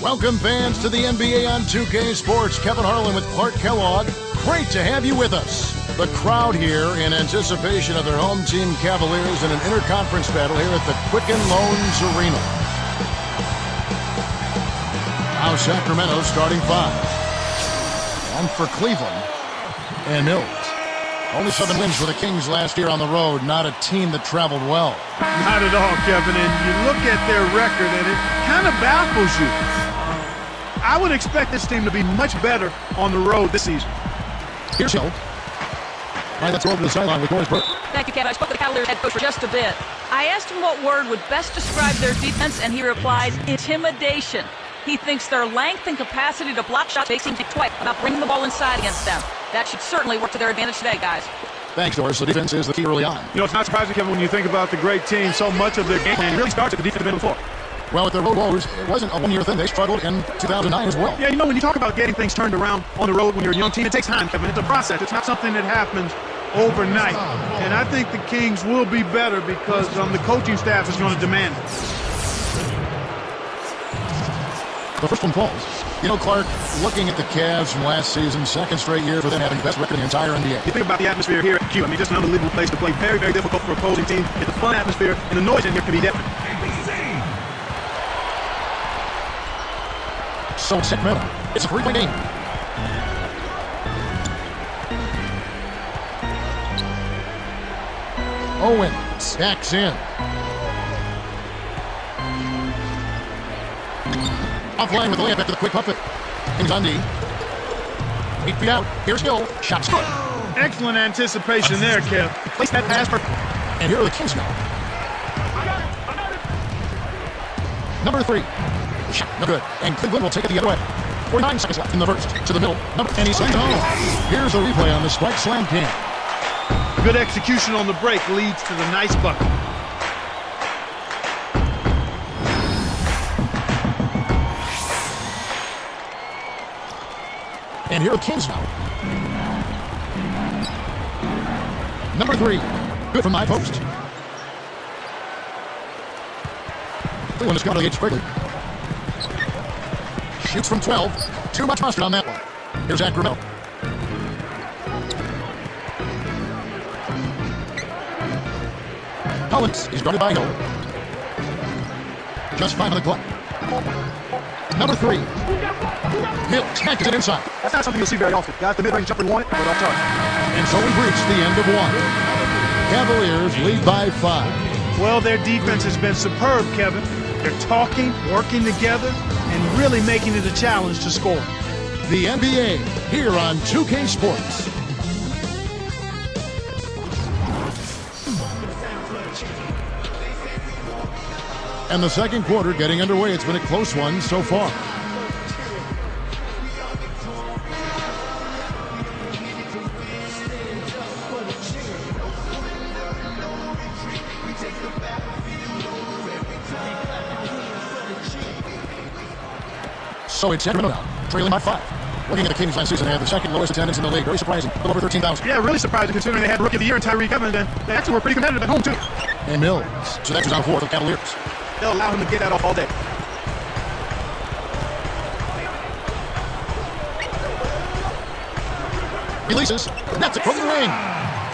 Welcome, fans, to the NBA on 2K Sports. Kevin Harlan with Clark Kellogg. Great to have you with us. The crowd here in anticipation of their home team Cavaliers in an interconference battle here at the Quicken Loans Arena. Now Sacramento starting five. One for Cleveland and Mills. Only 7 wins for the Kings last year on the road. Not a team that traveled well. Not at all, Kevin. And you look at their record, and it kind of baffles you. I would expect this team to be much better on the road this season. Here's Hill. Right, let's go over to the sideline with Doris Burke. Thank you, Kevin. I spoke to the Cavaliers head coach for just a bit. I asked him what word would best describe their defense, and he replied, intimidation. He thinks their length and capacity to block shots makes him think twice about bringing the ball inside against them. That should certainly work to their advantage today, guys. Thanks, Doris. The defense is the key early on. You know, it's not surprising, Kevin, when you think about the great team. So much of their game plan really starts at the defensive end of the floor. Well, with their road woes, it wasn't a one-year thing. They struggled in 2009 as well. Yeah, you know, when you talk about getting things turned around on the road when you're a young team, it takes time, Kevin. It's a process. It's not something that happens overnight. And I think the Kings will be better because the coaching staff is going to demand it. The first one falls. You know, Clark, looking at the Cavs from last season, second straight year for them having the best record in the entire NBA. You think about the atmosphere here at Q. I mean, just an unbelievable place to play. Very, very difficult for opposing team. It's a fun atmosphere, and the noise in here can be deafening. So it's Sacramento. It's a 3-point game. Owen stacks in. Offline with the layup after the quick puff it. Kings on D. 8 feet out. Here's Hill. Shot's good. Excellent anticipation there, Kev. Place that pass for... And here are the Kings now. Number 3. Shot, no good. And Cleveland will take it the other way. 49 seconds left in the first. To the middle. And he's sent home. Here's a replay on the strike slam cam. Good execution on the break leads to the nice bucket. And here are the Kings now. Number 3. Good from my post. Cleveland has got to the 8 quickly. Shoots from 12. Too much mustard on that one. Here's Sacramento. Collins is guarded by Hill. Just 5 on the clock. Number 3. Hill tags it inside. That's not something you'll see very often. Got the mid-range jumper want it, but off target. And so we've reached the end of one. Cavaliers lead by 5. Well, their defense has been superb, Kevin. They're talking, working together, and really making it a challenge to score. The NBA here on 2K Sports. And the second quarter getting underway. It's been a close one so far. So it's Sacramento now, trailing by 5. Looking at the Kings last season, they had the second lowest attendance in the league. Very surprising, a little over 13,000. Yeah, really surprising considering they had Rookie of the Year and Tyreek Evans, and they actually were pretty competitive at home, too. And Mills, so that's on 4 for the Cavaliers. They'll allow him to get that off all day. Releases, that's across the ring.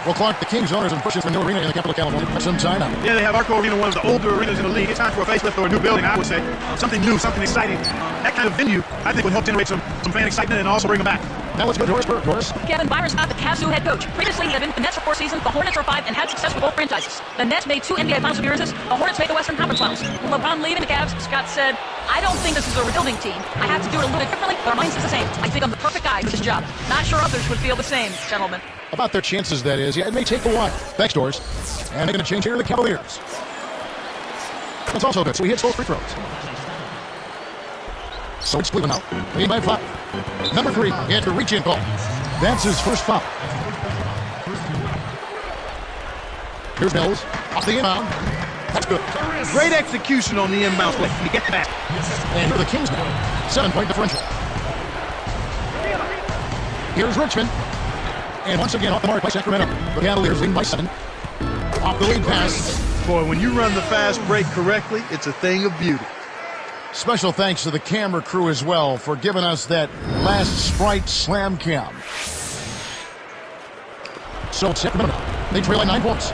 Well, Clark, the Kings owners have pushed for a new arena in the capital of California for some time now. Yeah, they have Arco Arena, one of the older arenas in the league. It's time for a facelift or a new building, I would say. Something new, something exciting. That kind of venue, I think, would help generate some fan excitement and also bring them back. Now let's go to Doris Burke, Doris. Kevin Byron's not the Cavs' new head coach. Previously, he had been with the Nets for 4 seasons, the Hornets for 5, and had success with both franchises. The Nets made 2 NBA Finals appearances. The Hornets made the Western Conference Finals. With LeBron leaving the Cavs, Scott said, I don't think this is a rebuilding team. I have to do it a little bit differently, but our mindset's the same. I think I'm the perfect guy for this job. Not sure others would feel the same, gentlemen. About their chances, that is. Yeah, it may take a while. Thanks, Doris. And they're going to change here to the Cavaliers. That's also good. So he hits both free throws. So it's Cleveland now. Lead by 5. Number 3, he had to reach in call. That's his first foul. Here's Mills. Off the inbound. That's good. Great execution on the inbound play. You get that. And for the Kings now. 7-point differential. Here's Richmond. And once again off the mark by Sacramento. The Cavaliers leading by 7. Off the lead pass. Boy, when you run the fast break correctly, it's a thing of beauty. Special thanks to the camera crew as well for giving us that last Sprite slam cam. So Sacramento, they trail by 9 points.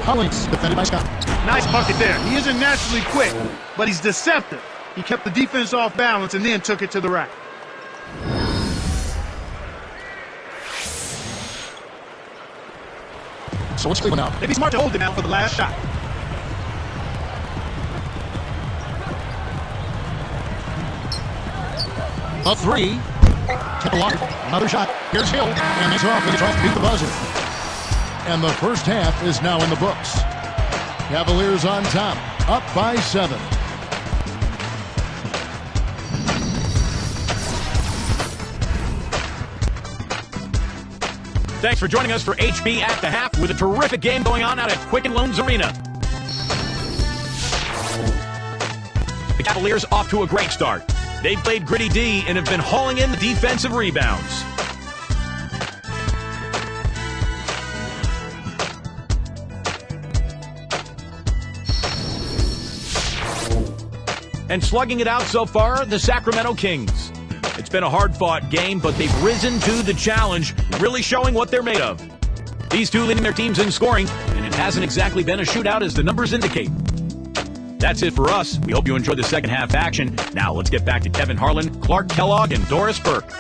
Collins defended by Scott. Nice bucket there. He isn't naturally quick, but he's deceptive. He kept the defense off balance and then took it to the rack. So it's Cleveland now. They'd be smart to hold it now for the last shot. A 3. Kept a lock. Another shot. Here's Hill. And it's off. He tries to beat the buzzer. And the first half is now in the books. Cavaliers on top. Up by 7. Thanks for joining us for HB at the Half with a terrific game going on out at Quicken Loans Arena. The Cavaliers off to a great start. They've played gritty D and have been hauling in the defensive rebounds. And slugging it out so far, the Sacramento Kings. It's been a hard-fought game, but they've risen to the challenge, really showing what they're made of. These two leading their teams in scoring, and it hasn't exactly been a shootout as the numbers indicate. That's it for us. We hope you enjoyed the second half action. Now let's get back to Kevin Harlan, Clark Kellogg, and Doris Burke.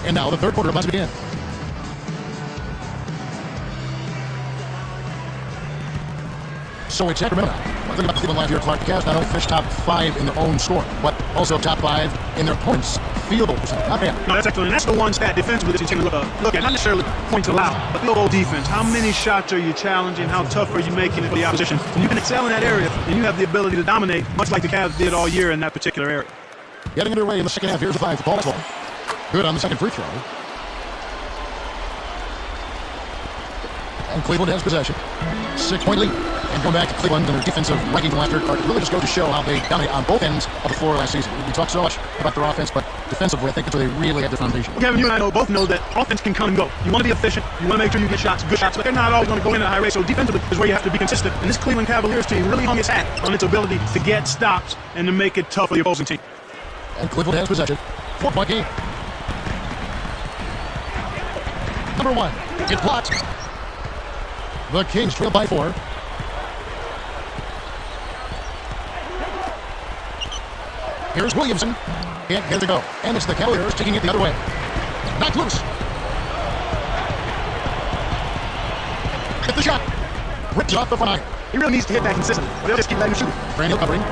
And now the third quarter about to begin. So it's Sacramento. One thing about Cleveland last year, Clark, Cavs not only finished top 5 in their own score, but also top 5 in their opponent's field goal percentage. Not bad. No, that's excellent. And that's the one stat defensively that you take a look at. Not necessarily points allowed, but field goal defense. How many shots are you challenging? How tough are you making it for the opposition? When you can excel in that area, and you have the ability to dominate, much like the Cavs did all year in that particular area. Getting underway in the second half. Here's the 5 for Paul. Good on the second free throw. And Cleveland has possession. 6-point lead. And going back to Cleveland and their defensive ranking last year, really just goes to show how they dominated on both ends of the floor last season. We talk so much about their offense, but defensively, I think that's where they really have their foundation. Well, Kevin, you and I both know that offense can come and go. You want to be efficient. You want to make sure you get shots, good shots, but they're not always going to go in at a high rate. So defensively is where you have to be consistent. And this Cleveland Cavaliers team really hung its hat on its ability to get stops and to make it tough for the opposing team. And Cleveland has possession. 4-point game. Number 1. It's blocked. The Kings trail by 4. Here's Williamson. Can't get it to go. And it's the Cavaliers taking it the other way. Knocked loose. Hit the shot. Ripped off the front iron. He really needs to hit that consistently. They'll just keep letting him shoot. Brand Hill covering.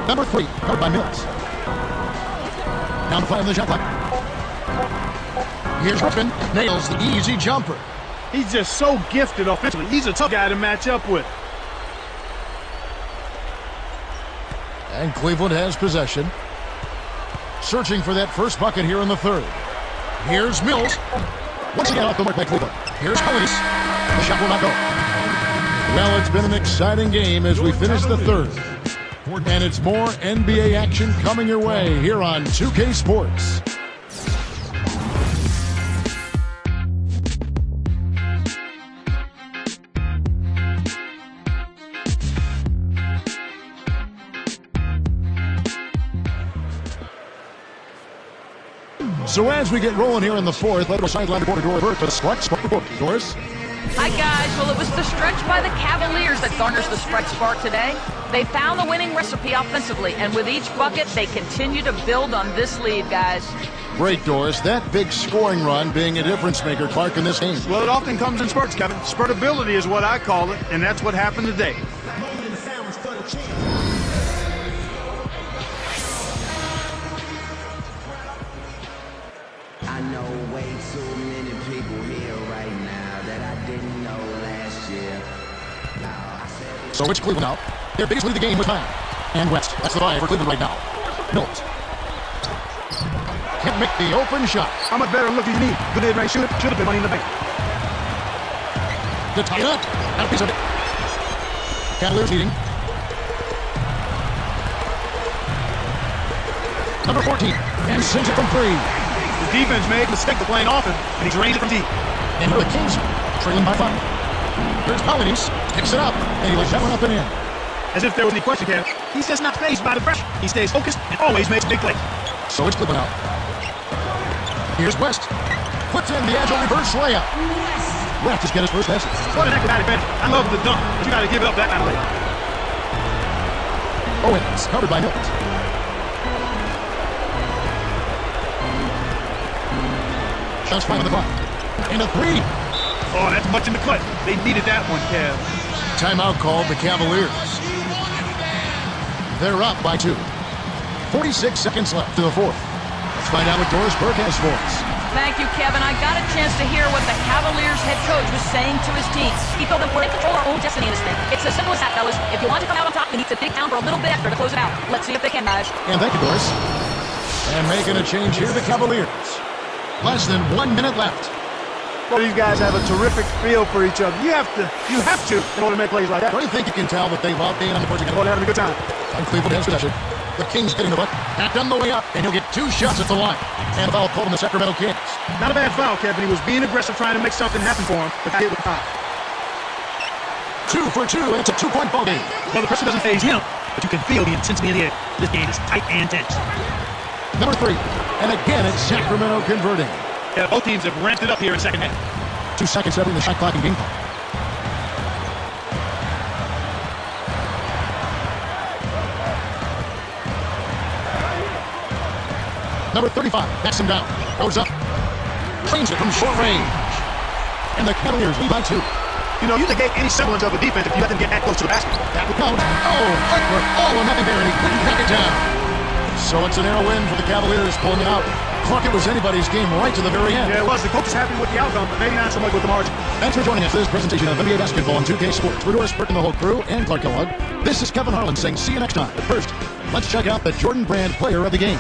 Number 3. Covered by Mills. Down the play on the shot clock. Here's Griffin. Nails the easy jumper. He's just so gifted offensively. He's a tough guy to match up with. And Cleveland has possession. Searching for that first bucket here in the third. Here's Mills. Once again off the mark by Cleveland. Here's Collins. The shot will not go. Well, it's been an exciting game as we finish the third. And it's more NBA action coming your way here on 2K Sports. So as we get rolling here in the fourth, let us sideline reporter Doris Burke for the Spark Report. Doris? Hi, guys. Well, it was the stretch by the Cavaliers that garners the Spark Spark today. They found the winning recipe offensively, and with each bucket, they continue to build on this lead, guys. Great, Doris. That big scoring run being a difference maker, Clark, in this game. Well, it often comes in spurts, Kevin. Spurtability is what I call it, and that's what happened today. I know way too many people here right now that I didn't know last year. So it's Cleveland now. Their biggest lead of the game was 9. And West. That's the 5 for Cleveland right now. Mills. Can't make the open shot. How much better look do you need? Good mid-range shooter. Should have been money in the bank. To tie it up. Got a piece of it. Cavaliers leading. Number 14. And sinks it from 3. The defense made a mistake of playing off him, and he drained it from deep. And here the Kings trailing by 5. Here's Cavaliers, picks it up, and he lets that one up and in. As if there was any question, Kev. He's just not fazed by the pressure. He stays focused and always makes a big play. So it's clipping out. Here's West. Puts in the agile reverse layup. West just get his first passes. What an acrobatic bench. I love the dunk, but you got to give it up that kind of layup. Owens covered by Milton. Shots five on the clock. And a 3. Oh, that's much in the cut. They needed that one, Kev. Timeout called the Cavaliers. They're up by 2. 46 seconds left to the 4th. Let's find out what Doris Burke has for us. Thank you, Kevin. I got a chance to hear what the Cavaliers head coach was saying to his team. He told them we're in control of our own destiny in this thing. It's as simple as that, fellas. If you want to come out on top, you need to dig down for a little bit extra to close it out. Let's see if they can, guys. And thank you, Doris. And making a change here, the Cavaliers. Less than 1 minute left. Well, these guys have a terrific feel for each other. You have to in order to make plays like that. Don't you think you can tell that they love being on the court together? Well, they're having a good time. And Cleveland has possession. The Kings getting the butt. Backed on the way up, and he'll get 2 shots at the line. And a foul called on the Sacramento Kings. Not a bad foul, Kevin. He was being aggressive, trying to make something happen for him, but got hit with foul. 2 for 2, and it's a 2-point ball game. Well, the pressure doesn't faze him, but you can feel the intensity in the air. This game is tight and tense. Number 3, and again it's Sacramento converting. Yeah, both teams have ramped it up here in second half. 2 seconds left in the shot clock and game clock. Number 35 backs him down, goes up, trains it from short range, and the Cavaliers lead by 2. You know, you negate any semblance of a defense if you let them get that close to the basket. That would count. Oh, Hartford, oh, nothing there, and he couldn't back it down. So it's a narrow win for the Cavaliers, pulling it out. Clark, it was anybody's game right to the very end. Yeah, it was. The coach is happy with the outcome, but maybe not so much with the margin. Thanks for joining us for this presentation of NBA basketball on 2K Sports. For Doris Burke and the whole crew, and Clark Kellogg, this is Kevin Harlan saying see you next time. But first, let's check out the Jordan Brand Player of the Game.